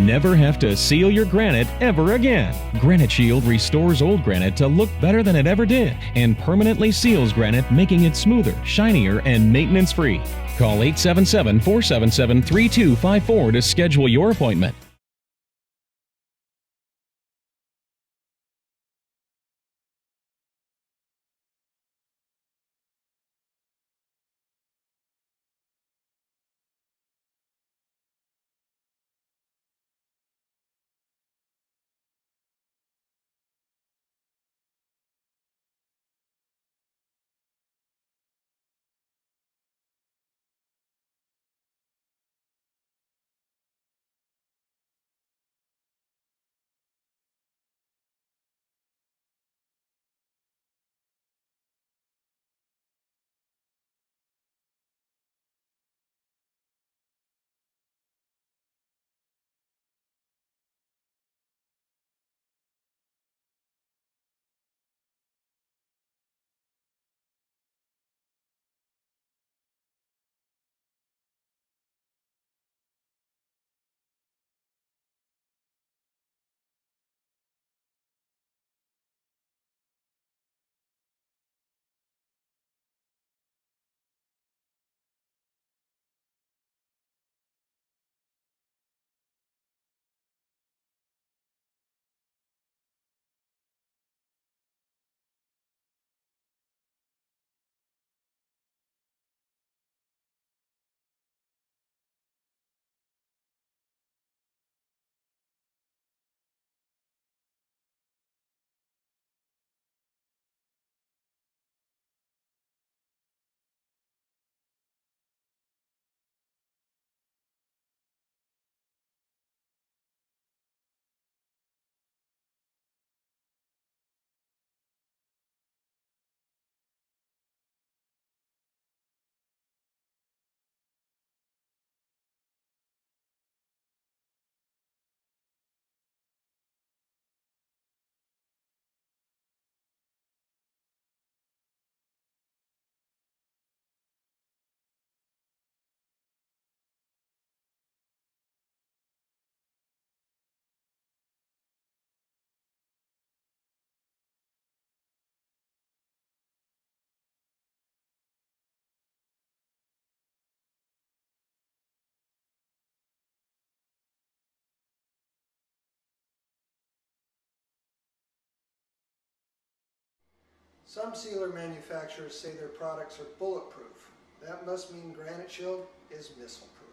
Never have to seal your granite ever again. Granite Shield restores old granite to look better than it ever did and permanently seals granite, making it smoother, shinier, and maintenance-free. Call 877-477-3254 to schedule your appointment. Some sealer manufacturers say their products are bulletproof. That must mean Granite Shield is missile-proof.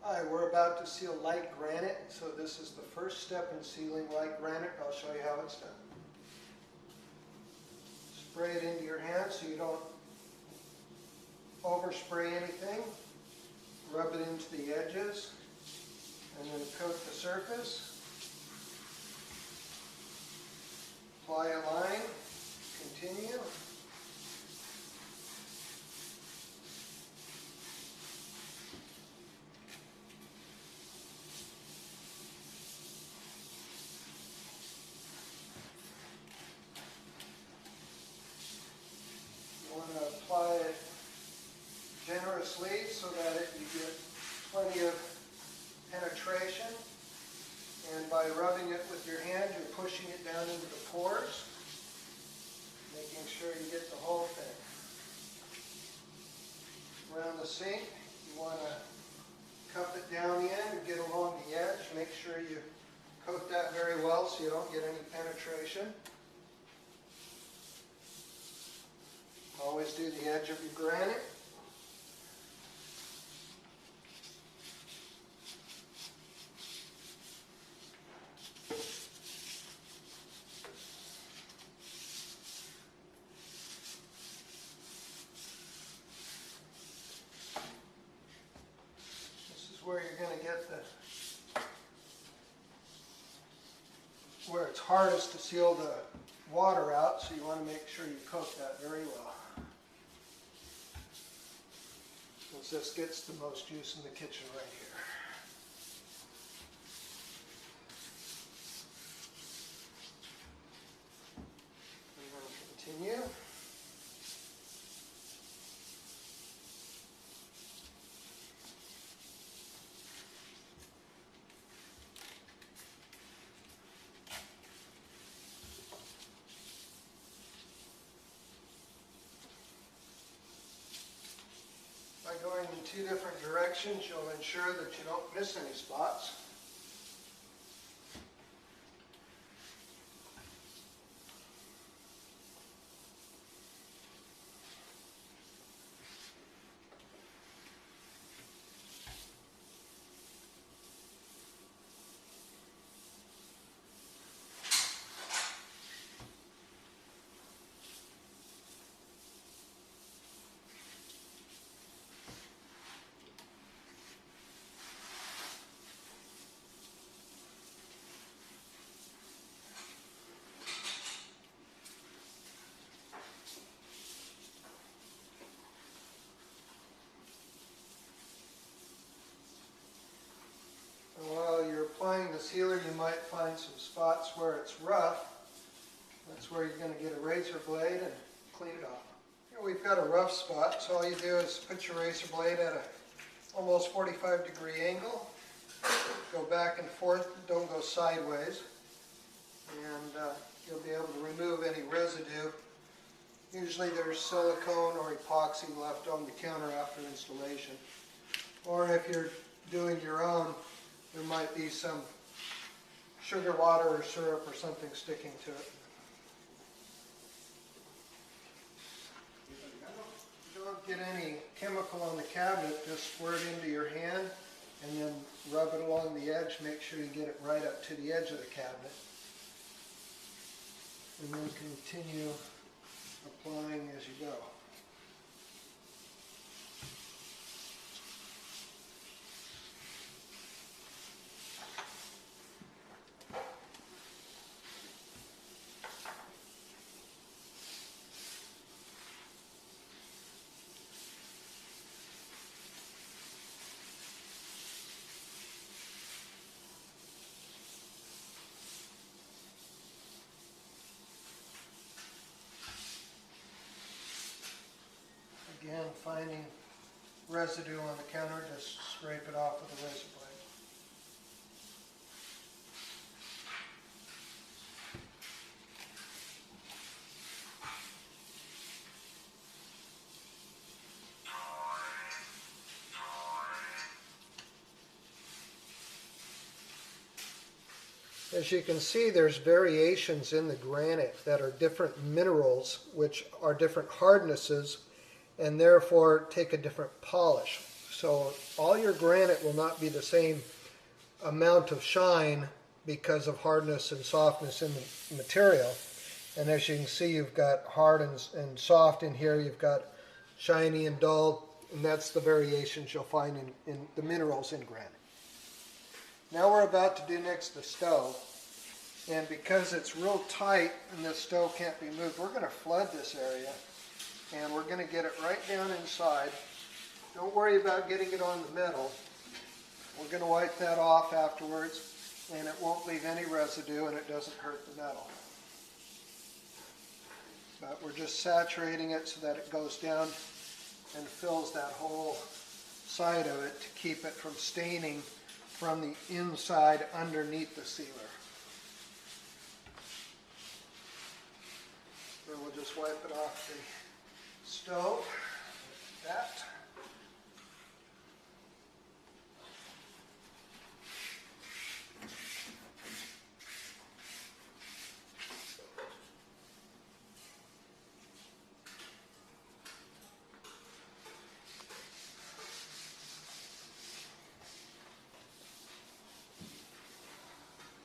Hi, we're about to seal light granite, so this is the first step in sealing light granite. I'll show you how it's done. Spray it into your hand so you don't overspray anything. Rub it into the edges, and then coat the surface. Apply a line. Continue. You want to apply it generously so that you get plenty of penetration. And by rubbing it with your hand, you're pushing it down into the pores, making sure you get the whole thing. Around the sink, you want to cup it down in and get along the edge. Make sure you coat that very well so you don't get any penetration. Always do the edge of your granite. Where you're going to get where it's hardest to seal the water out, so you want to make sure you coat that very well. Since this gets the most use in the kitchen right here. I'm going to continue. Going in two different directions, you'll ensure that you don't miss any spots. And while you're applying the sealer, you might find some spots where it's rough. That's where you're going to get a razor blade and clean it off. Here we've got a rough spot, so all you do is put your razor blade at a almost 45-degree angle. Go back and forth, don't go sideways. And you'll be able to remove any residue. Usually there's silicone or epoxy left on the counter after installation. Or if you're doing your own, there might be some sugar water or syrup or something sticking to it. If you don't get any chemical on the cabinet, just squirt it into your hand and then rub it along the edge. Make sure you get it right up to the edge of the cabinet. And then continue applying as you go. Again, finding residue on the counter, just scrape it off with a razor blade. As you can see, there's variations in the granite that are different minerals, which are different hardnesses, and therefore take a different polish. So all your granite will not be the same amount of shine because of hardness and softness in the material. And as you can see, you've got hard and soft in here, you've got shiny and dull, and that's the variations you'll find in the minerals in granite. Now we're about to do next the stove. And because it's real tight and the stove can't be moved, we're going to flood this area. And we're going to get it right down inside. Don't worry about getting it on the metal. We're going to wipe that off afterwards, and it won't leave any residue and it doesn't hurt the metal. But we're just saturating it so that it goes down and fills that whole side of it to keep it from staining from the inside underneath the sealer. Then we'll just wipe it off the stove, like that.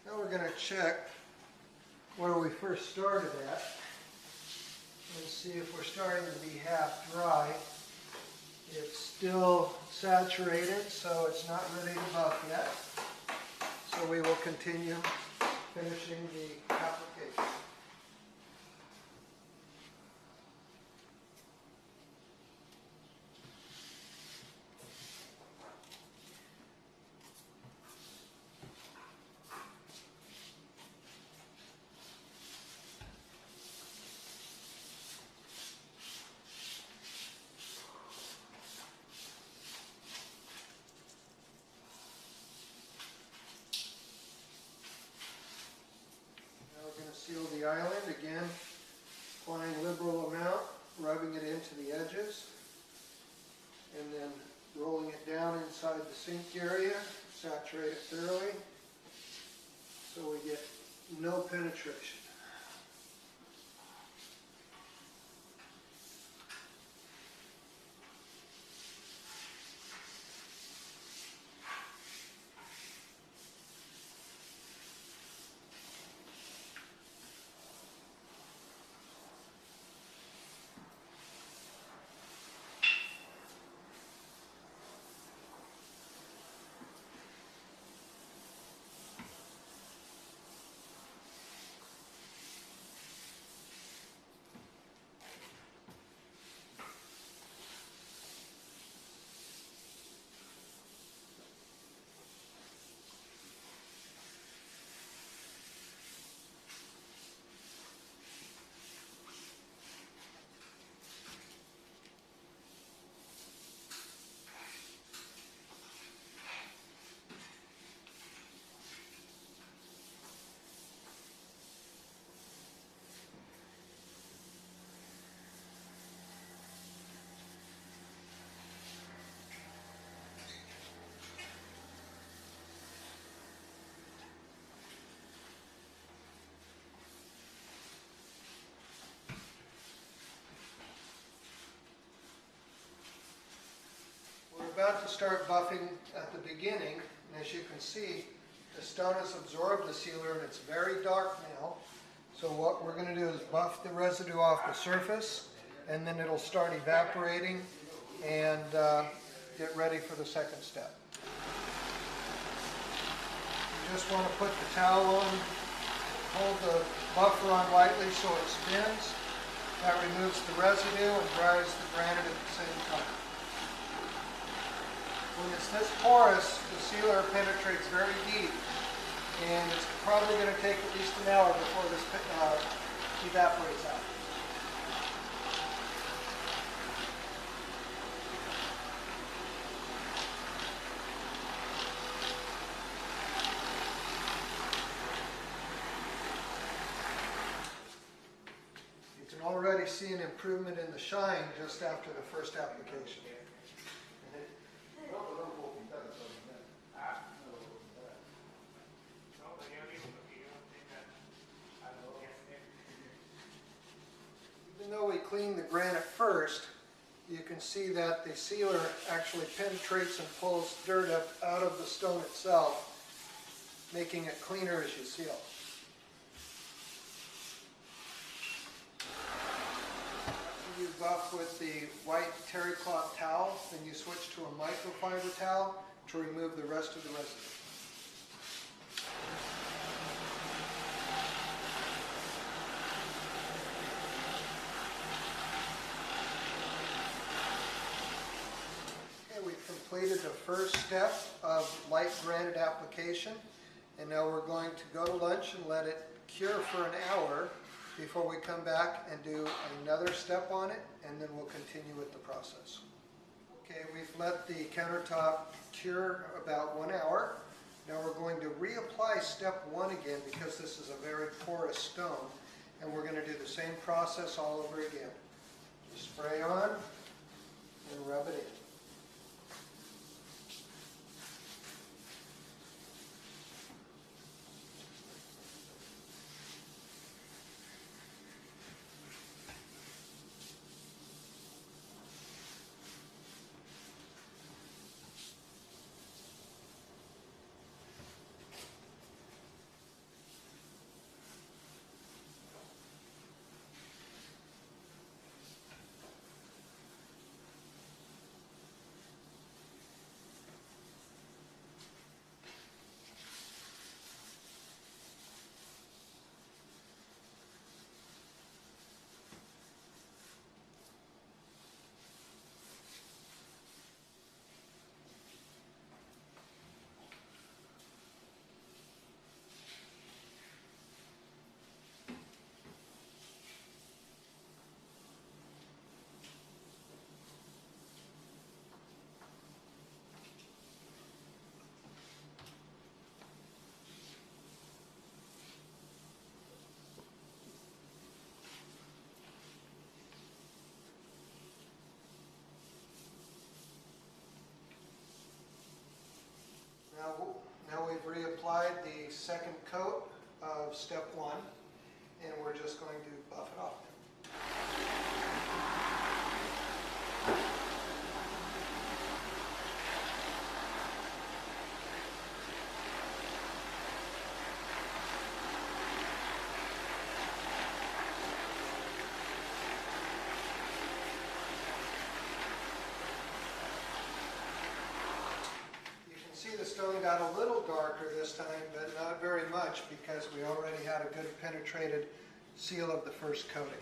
Now we're going to check where we first started at. Let's see if we're starting to be half dry. It's still saturated, so it's not ready to buff yet. So we will continue finishing the application. Seal the island again, applying liberal amount, rubbing it into the edges, and then rolling it down inside the sink area, saturate it thoroughly so we get no penetration. About to start buffing at the beginning, and as you can see, the stone has absorbed the sealer and it's very dark now. So what we're going to do is buff the residue off the surface, and then it'll start evaporating and get ready for the second step. You just want to put the towel on, hold the buffer on lightly so it spins. That removes the residue and dries the granite at the same time. When it's this porous, the sealer penetrates very deep, and it's probably going to take at least an hour before this evaporates out. You can already see an improvement in the shine just after the first application. Even though we clean the granite first, you can see that the sealer actually penetrates and pulls dirt up out of the stone itself, making it cleaner as you seal. After you buff with the white terry cloth towel, then you switch to a microfiber towel to remove the rest of the residue. Completed the first step of light granite application, and now we're going to go to lunch and let it cure for an hour before we come back and do another step on it, and then we'll continue with the process. Okay, we've let the countertop cure about 1 hour. Now we're going to reapply step 1 again because this is a very porous stone, and we're going to do the same process all over again. Just spray on and rub it in. reapplied the second coat of step 1, and we're just going to buff it off now. The stone got a little darker this time, but not very much because we already had a good penetrated seal of the first coating.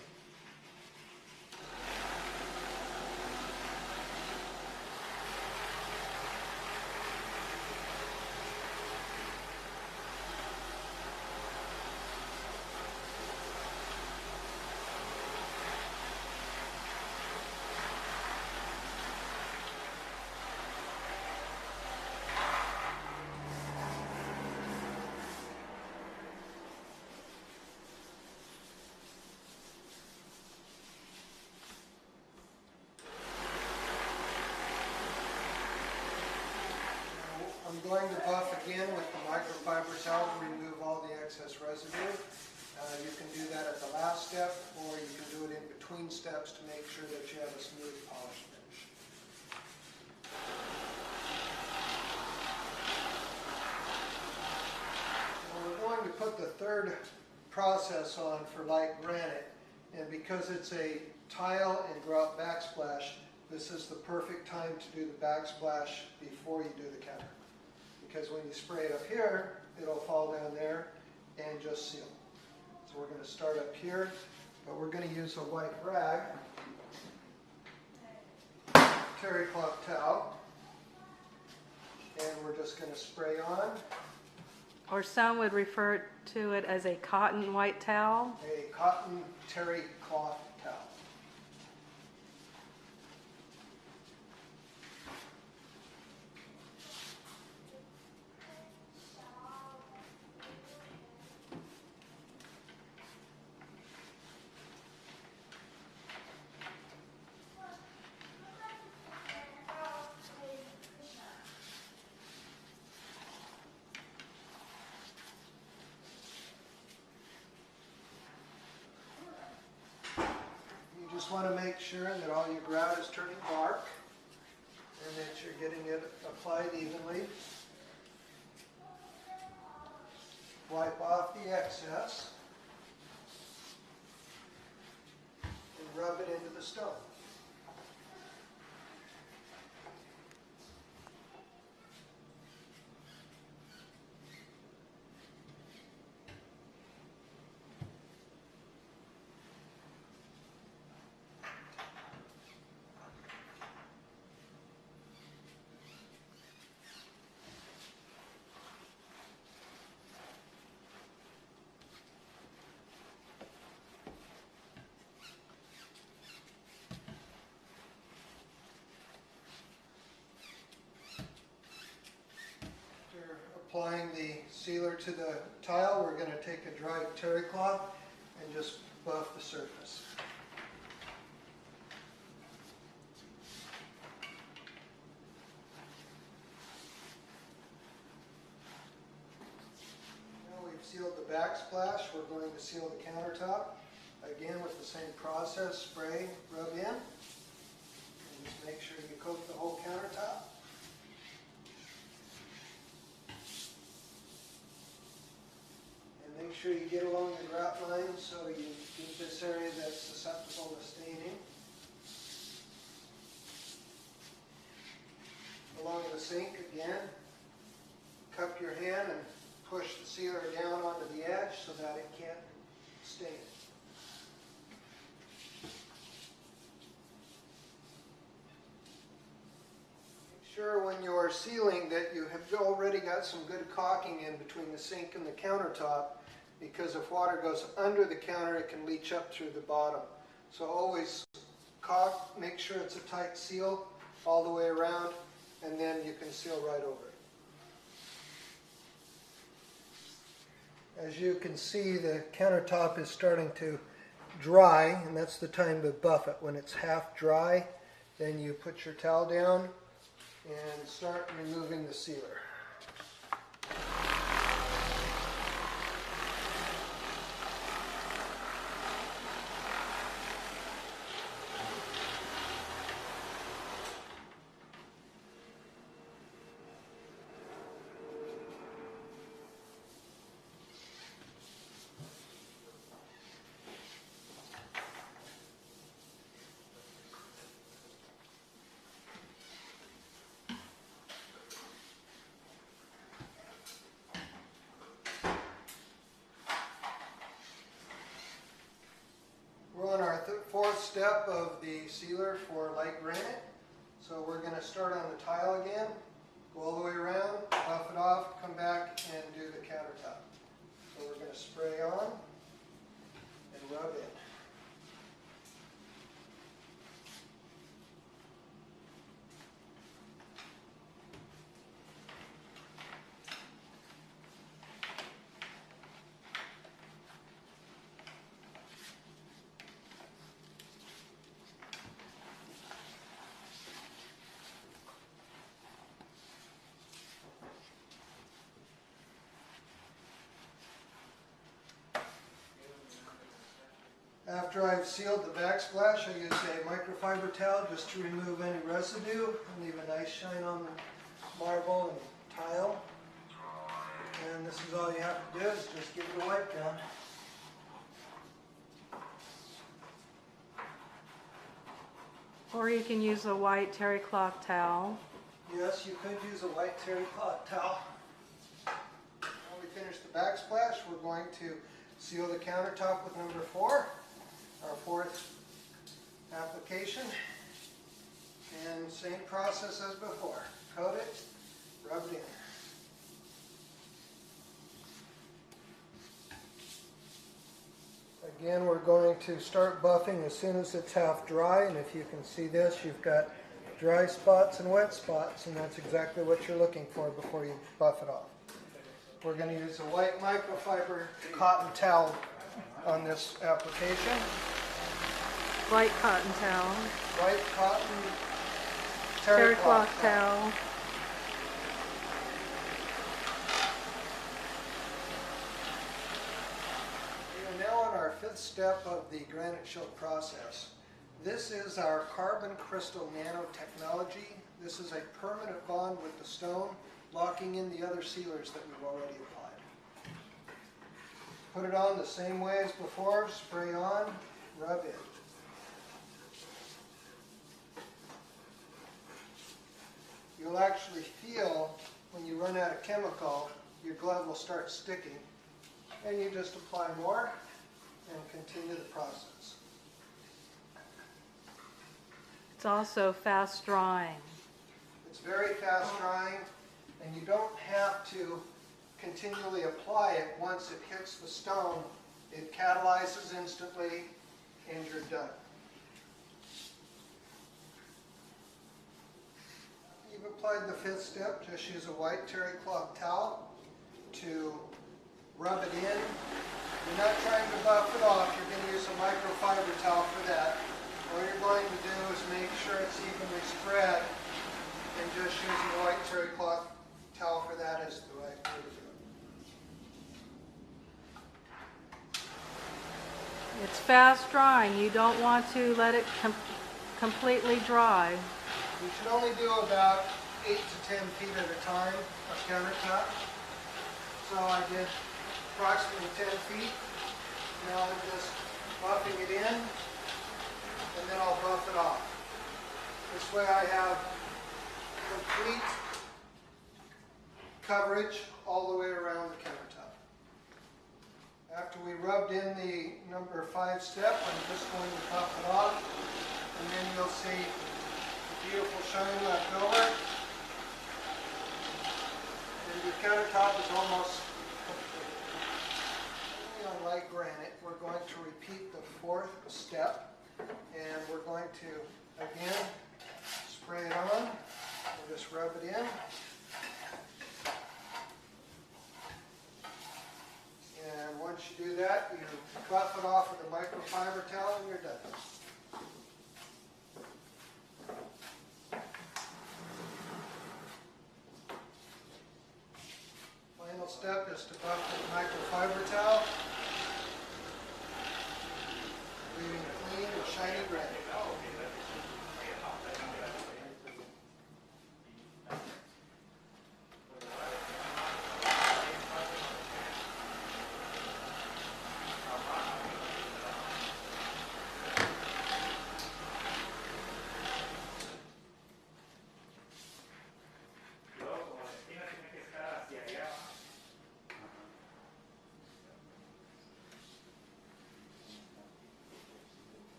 I'm going to buff again with the microfiber towel to remove all the excess residue. You can do that at the last step, or you can do it in between steps to make sure that you have a smooth polish finish. Well, we're going to put the third process on for light granite, and because it's a tile and grout backsplash, this is the perfect time to do the backsplash before you do the counter. Because when you spray it up here, it'll fall down there and just seal. So we're going to start up here, but we're going to use a white rag, terry cloth towel, and we're just going to spray on. Or some would refer to it as a cotton white towel. A cotton terry cloth towel. Just want to make sure that all your grout is turning dark and that you're getting it applied evenly. Wipe off the excess and rub it into the stone. Applying the sealer to the tile, we're going to take a dry terry cloth and just buff the surface. Now we've sealed the backsplash, we're going to seal the countertop. Again with the same process, spray, rub in, and just make sure you coat the whole countertop. Make sure you get along the grout line so you keep this area that's susceptible to staining. Along the sink again, cup your hand and push the sealer down onto the edge so that it can't stain. Make sure when you're sealing that you have already got some good caulking in between the sink and the countertop, because if water goes under the counter, it can leach up through the bottom. So always caulk, make sure it's a tight seal all the way around, and then you can seal right over it. As you can see, the countertop is starting to dry, and that's the time to buff it. When it's half dry, then you put your towel down and start removing the sealer. step of the sealer for light granite. So we're going to start on the tile again, go all the way around, buff it off, come back and do the countertop. So we're going to spray on and rub in. After I've sealed the backsplash, I use a microfiber towel just to remove any residue and leave a nice shine on the marble and tile. And this is all you have to do is just give it a wipe down. Or you can use a white terry cloth towel. Yes, you could use a white terry cloth towel. When we finish the backsplash, we're going to seal the countertop with number 4. Our 4th application, and same process as before. Coat it, rub it in. Again, we're going to start buffing as soon as it's half dry, and if you can see this, you've got dry spots and wet spots, and that's exactly what you're looking for before you buff it off. We're going to use a white microfiber cotton towel on this application. White cotton towel. White cotton Terry cloth towel. We are now on our 5th step of the Granite Shield process. This is our carbon crystal nanotechnology. This is a permanent bond with the stone, locking in the other sealers that we've already applied. Put it on the same way as before, spray on, rub in. You'll actually feel when you run out of chemical, your glove will start sticking, and you just apply more and continue the process. It's also fast drying. It's very fast drying, and you don't have to continually apply it. Once it hits the stone, it catalyzes instantly, and you're done. You've applied the 5th step. Just use a white terry cloth towel to rub it in. You're not trying to buff it off. You're going to use a microfiber towel for that. All you're going to do is make sure it's evenly spread, and just using a white terry cloth towel for that is the right way to do it. It's fast drying. You don't want to let it completely dry. You should only do about 8 to 10 feet at a time of countertop. So I did approximately 10 feet. Now I'm just buffing it in, and then I'll buff it off. This way I have complete coverage all the way around the countertop. After we rubbed in the number 5 step, I'm just going to buff it off, and then you'll see beautiful shine left over, and your countertop is almost complete. On light granite, we're going to repeat the 4th step, and we're going to again spray it on and just rub it in. And once you do that, you buff it off with a microfiber towel, and you're done. Final step is to buff with a microfiber towel, leaving clean and shiny granite.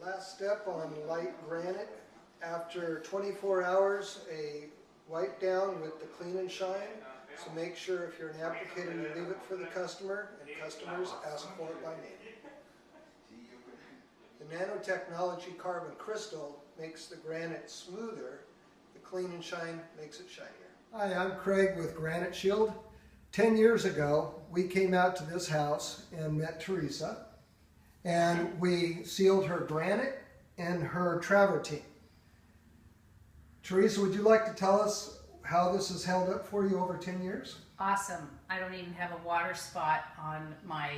Last step on light granite. After 24 hours, a wipe down with the clean and shine. So make sure if you're an applicator, you leave it for the customer, and customers ask for it by name. The nanotechnology carbon crystal makes the granite smoother. The clean and shine makes it shinier. Hi, I'm Craig with Granite Shield. 10 years ago, we came out to this house and met Teresa, and we sealed her granite and her travertine. Teresa, would you like to tell us how this has held up for you over 10 years? Awesome. I don't even have a water spot on my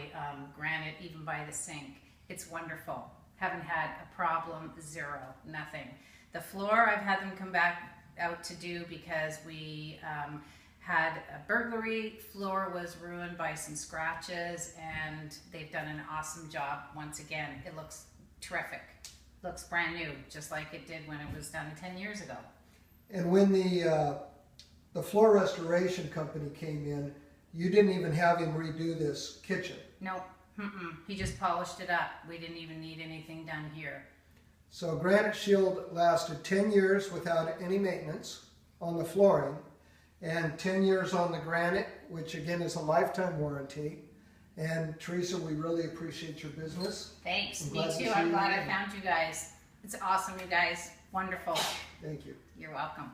granite, even by the sink. It's wonderful. Haven't had a problem, zero, nothing. The floor, I've had them come back out to do because we had a burglary. Floor was ruined by some scratches, and they've done an awesome job once again. It looks terrific. Looks brand new, just like it did when it was done 10 years ago. And when the floor restoration company came in, you didn't even have him redo this kitchen. Nope. He just polished it up. We didn't even need anything done here. So Granite Shield lasted 10 years without any maintenance on the flooring, and 10 years on the granite, which again is a lifetime warranty. And Teresa, we really appreciate your business. Thanks. Me too. I'm glad I found you guys. It's awesome, you guys. Wonderful. Thank you. You're welcome.